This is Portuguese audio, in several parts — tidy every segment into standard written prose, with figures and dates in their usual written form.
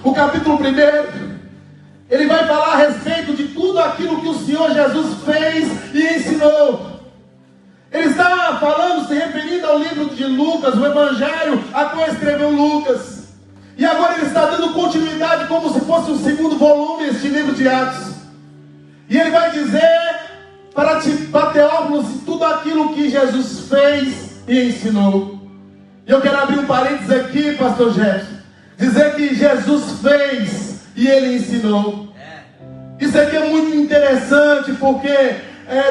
o capítulo 1, ele vai falar a respeito de tudo aquilo que o Senhor Jesus fez e ensinou. Ele está falando, se referindo ao livro de Lucas, o Evangelho a qual escreveu Lucas. E agora ele está dando continuidade como se fosse um segundo volume, este livro de Atos. E ele vai dizer para Teófilo tudo aquilo que Jesus fez e ensinou. E eu quero abrir um parênteses aqui, pastor Jefferson. Dizer que Jesus fez e ele ensinou. Isso aqui é muito interessante, porque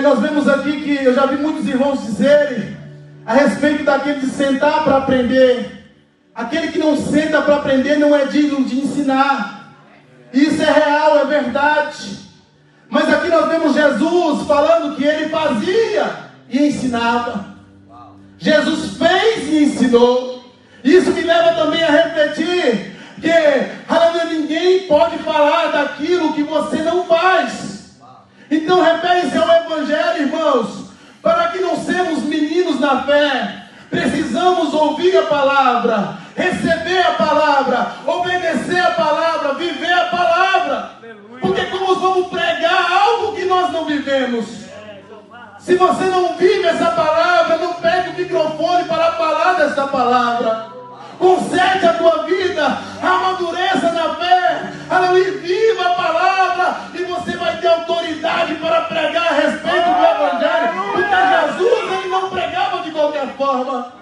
nós vemos aqui que eu já vi muitos irmãos dizerem a respeito daquele de sentar para aprender. Aquele que não senta para aprender não é digno de ensinar. Isso é real, é verdade. Mas aqui nós vemos Jesus falando que ele fazia e ensinava. Jesus fez e ensinou. Isso me leva também a refletir que, aleluia, ninguém pode falar daquilo que você não faz. Então refere-se ao Evangelho, irmãos, para que não sejamos meninos na fé. Precisamos ouvir a palavra, receber a palavra, obedecer a palavra, viver a palavra. Porque como vamos pregar algo que nós não vivemos? Se você não vive essa palavra, não pegue o microfone para falar dessa palavra. Conserte a tua vida, amadureça na fé, aleluia, viva a palavra, e você vai ter autoridade para pregar a respeito do Evangelho. Porque Jesus, ele não pregava de qualquer forma.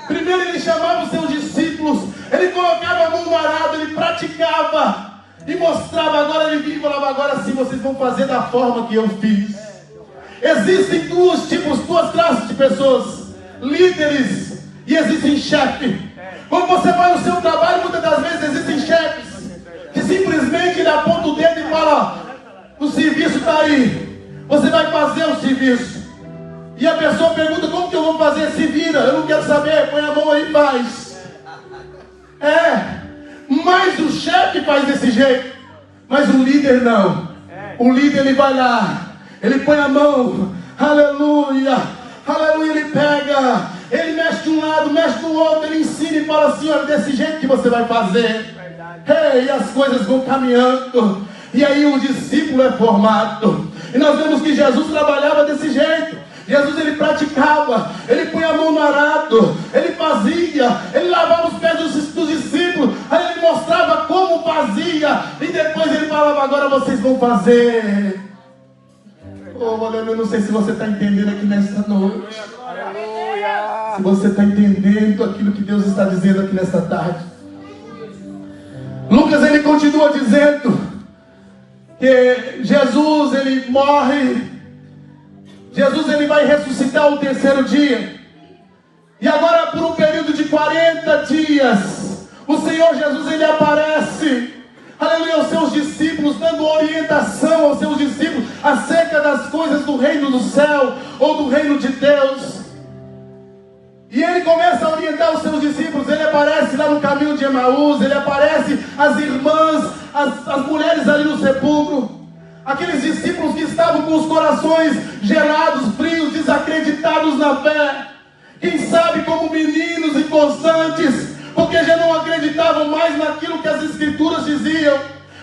Primeiro ele chamava os seus discípulos, ele colocava a mão no arado, ele praticava e mostrava. Agora ele vinha e falava: agora sim vocês vão fazer da forma que eu fiz. Existem duas classes de pessoas: líderes e existem chefes. Quando você vai no seu trabalho, muitas das vezes existem chefes que simplesmente ele aponta o dedo e fala: o serviço está aí, você vai fazer o serviço. E a pessoa pergunta: como que eu vou fazer? Se vira, eu não quero saber, põe a mão aí e faz. Mas o chefe faz desse jeito, mas o líder não. O líder, ele vai lá, ele põe a mão, aleluia, aleluia, ele pega, ele mexe de um lado, mexe do outro, ele ensina e fala assim: olha, desse jeito que você vai fazer. E as coisas vão caminhando, e aí o discípulo é formado. E nós vemos que Jesus trabalhava desse jeito. Jesus, ele praticava, ele põe a mão no arado, ele fazia, ele lavava os pés dos discípulos, aí ele mostrava como fazia, e depois ele falava: agora vocês vão fazer. Eu não sei se você está entendendo aqui nesta noite. Se você está entendendo aquilo que Deus está dizendo aqui nesta tarde. Lucas, ele continua dizendo que Jesus, ele morre. Jesus, ele vai ressuscitar ao terceiro dia. E agora, por um período de 40 dias, o Senhor Jesus, ele aparece, aleluia, aos seus discípulos, dando orientação aos seus discípulos acerca das coisas do reino do céu ou do reino de Deus. E ele começa a orientar os seus discípulos. Ele aparece lá no caminho de Emaús, ele aparece as irmãs, as mulheres ali no sepulcro. Aqueles discípulos que estavam com os corações gelados, frios, desacreditados na fé. Quem sabe como meninos inconstantes, porque já não acreditavam mais naquilo que as Escrituras diziam.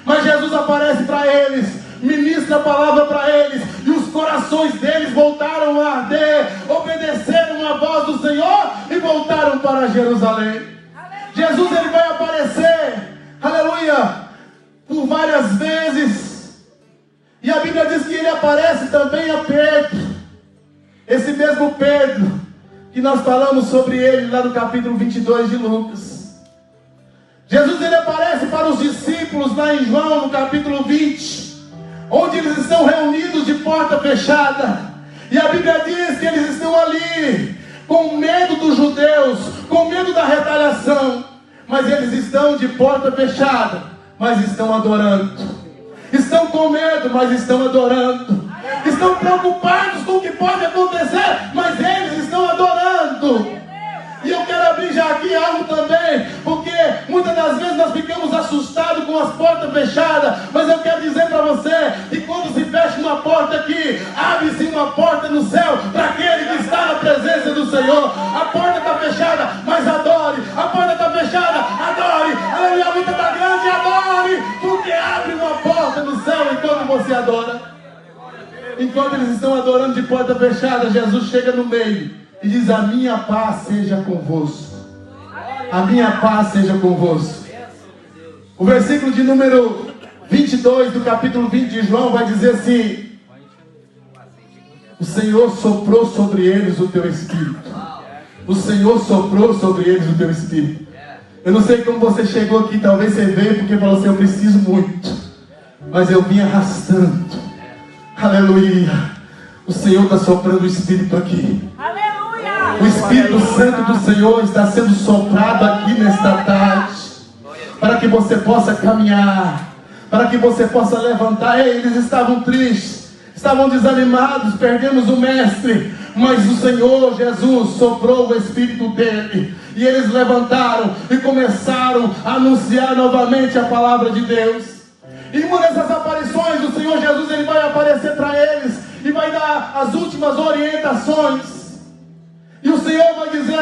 Mas Jesus aparece para eles, ministra a palavra para eles, e os corações deles voltaram a arder, obedeceram a voz do Senhor e voltaram para Jerusalém. Jesus, ele vai aparecer, aleluia, por várias vezes. E a Bíblia diz que ele aparece também a Pedro. Esse mesmo Pedro, que nós falamos sobre ele lá no capítulo 22 de Lucas. Jesus, ele aparece para os discípulos lá em João, no capítulo 20, onde eles estão reunidos de porta fechada. E a Bíblia diz que eles estão ali, com medo dos judeus, com medo da retaliação. Mas eles estão de porta fechada, mas estão adorando. Estão com medo, mas estão adorando. Estão preocupados com o que pode acontecer, mas eles estão adorando. E eu quero abrir já aqui algo também, porque muitas das vezes nós ficamos assustados com as portas fechadas. Mas eu quero dizer para você que quando se fecha uma porta aqui, abre-se uma porta no céu para aquele que está na presença do Senhor. A porta está fechada, mas adore. A porta está fechada, adore. Aleluia, a luta está grande, adore. você adora? Enquanto eles estão adorando de porta fechada, Jesus chega no meio e diz: a minha paz seja convosco. A minha paz seja convosco. O versículo de número 22 do capítulo 20 de João vai dizer assim: o Senhor soprou sobre eles o teu Espírito. O Senhor soprou sobre eles o teu Espírito. Eu não sei como você chegou aqui. Talvez você veio porque falou assim: eu preciso muito, mas eu vim arrastando. Aleluia. O Senhor está soprando o Espírito aqui. Aleluia. O Espírito Santo do Senhor está sendo soprado aqui nesta tarde, para que você possa caminhar, para que você possa levantar. Ei, eles estavam tristes, estavam desanimados, perdemos o Mestre, mas o Senhor Jesus soprou o Espírito dele, e eles levantaram e começaram a anunciar novamente a palavra de Deus. E uma dessas aparições, o Senhor Jesus, ele vai aparecer para eles e vai dar as últimas orientações.